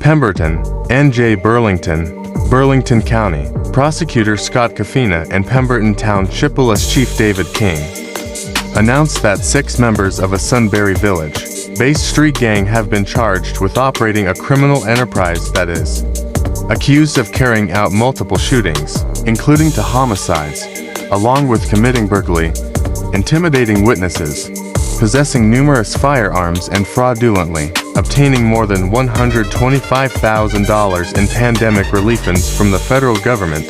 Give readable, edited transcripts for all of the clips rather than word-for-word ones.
Pemberton NJ, Burlington County Prosecutor Scott Kafina and Pemberton Township Police Chief David King announced that 6 members of a Sunbury Village-based street gang have been charged with operating a criminal enterprise that is accused of carrying out multiple shootings, including to homicides, along with committing burglary, intimidating witnesses, possessing numerous firearms, and fraudulently obtaining more than $125,000 in pandemic relief funds from the federal government.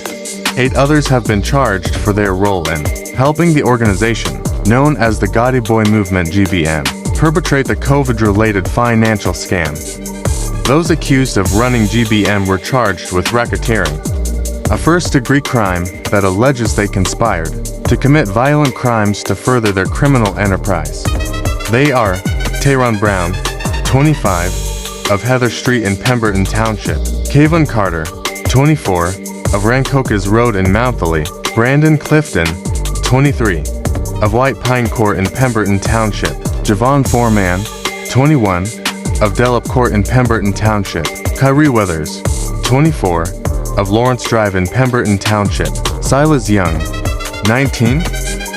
8 others have been charged for their role in helping the organization, known as the Gotti Boy Movement (GBM), perpetrate the COVID-related financial scam. Those accused of running GBM were charged with racketeering, a first-degree crime that alleges they conspired to commit violent crimes to further their criminal enterprise. They are Tayron Brown, 25, of Heather Street in Pemberton Township; Kayvon Carter, 24, of Rancocas Road in Mounthily; Brandon Clifton, 23, of White Pine Court in Pemberton Township; Javon Foreman, 21, of Delap Court in Pemberton Township; Kyrie Weathers, 24, of Lawrence Drive in Pemberton Township; Silas Young, 19,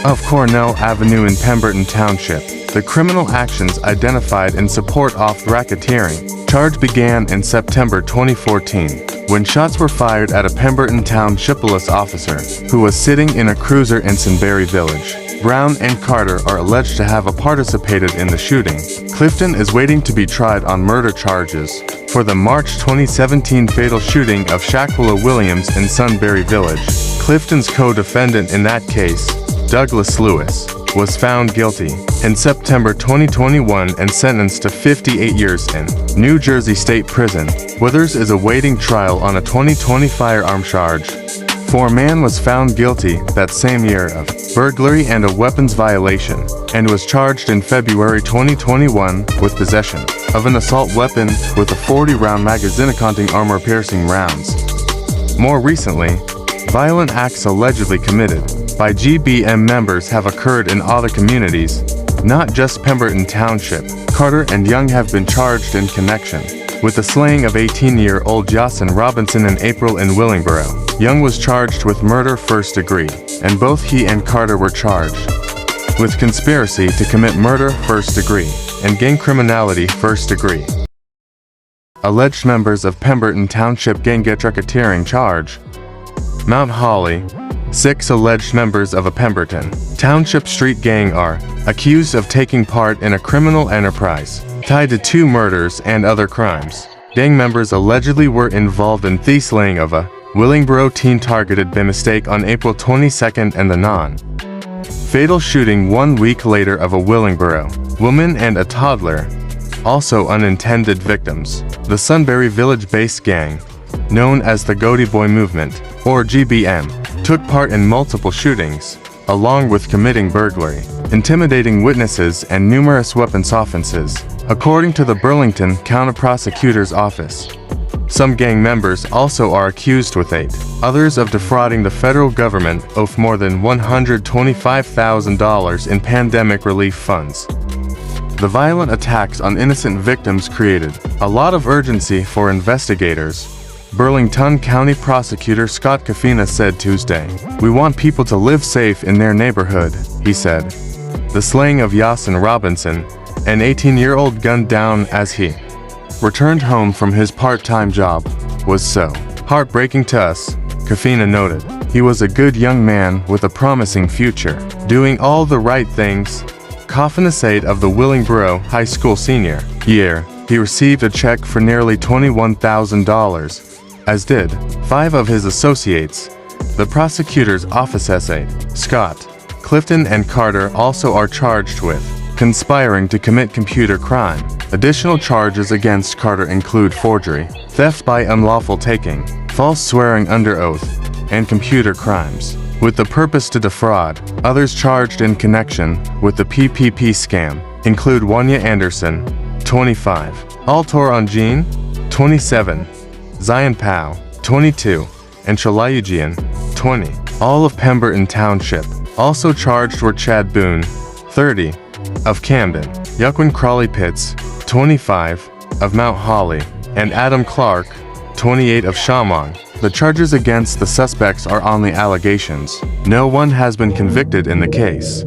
of Cornell Avenue in Pemberton Township. The criminal actions identified in support of racketeering charge began in September 2014, when shots were fired at a Pemberton Township police officer who was sitting in a cruiser in Sunbury Village. Brown and Carter are alleged to have participated in the shooting. Clifton is waiting to be tried on murder charges for the March 2017 fatal shooting of Shaquilla Williams in Sunbury Village. Clifton's co-defendant in that case, Douglas Lewis, was found guilty in September 2021 and sentenced to 58 years in New Jersey State Prison. Withers is awaiting trial on a 2020 firearm charge. Foreman was found guilty that same year of burglary and a weapons violation, and was charged in February 2021 with possession of an assault weapon with a 40-round magazine containing armor-piercing rounds. More recently, violent acts allegedly committed by GBM members have occurred in other communities, not just Pemberton Township. Carter and Young have been charged in connection with the slaying of 18-year-old Jason Robinson in April in Willingboro. Young was charged with murder first degree, and both he and Carter were charged with conspiracy to commit murder first degree and gang criminality first degree. Alleged members of Pemberton Township gang get racketeering charge. Mount Holly. 6 alleged members of a Pemberton Township street gang are accused of taking part in a criminal enterprise tied to 2 murders and other crimes. Gang members allegedly were involved in the slaying of a Willingboro teen targeted by mistake on April 22nd and the non-fatal shooting 1 week later of a Willingboro woman and a toddler, also unintended victims. The Sunbury Village-based gang, known as the Gotti Boy Movement, or GBM, took part in multiple shootings, along with committing burglary, intimidating witnesses, and numerous weapons offenses, according to the Burlington County Prosecutor's Office. Some gang members also are accused with 8 others of defrauding the federal government of more than $125,000 in pandemic relief funds. The violent attacks on innocent victims created a lot of urgency for investigators. Burlington County Prosecutor Scott Kafina said Tuesday, "We want people to live safe in their neighborhood," he said. The slaying of Jason Robinson, an 18-year-old gunned down as he returned home from his part-time job, was so heartbreaking to us, Kafina noted. He was a good young man with a promising future, doing all the right things. Kafina said of the Willingboro High School senior year, he received a check for nearly $21,000, as did 5 of his associates. The prosecutor's office essayed. Scott, Clifton, and Carter also are charged with conspiring to commit computer crime. Additional charges against Carter include forgery, theft by unlawful taking, false swearing under oath, and computer crimes, with the purpose to defraud. Others charged in connection with the PPP scam include Wanya Anderson, 25, Altor Anjin, 27, Zion Powell, 22, and Chalayujian, 20. All of Pemberton Township. Also charged were Chad Boone, 30, of Camden, Yukwin Crawley Pitts, 25, of Mount Holly, and Adam Clark, 28 of Shamong. The charges against the suspects are only allegations. No one has been convicted in the case.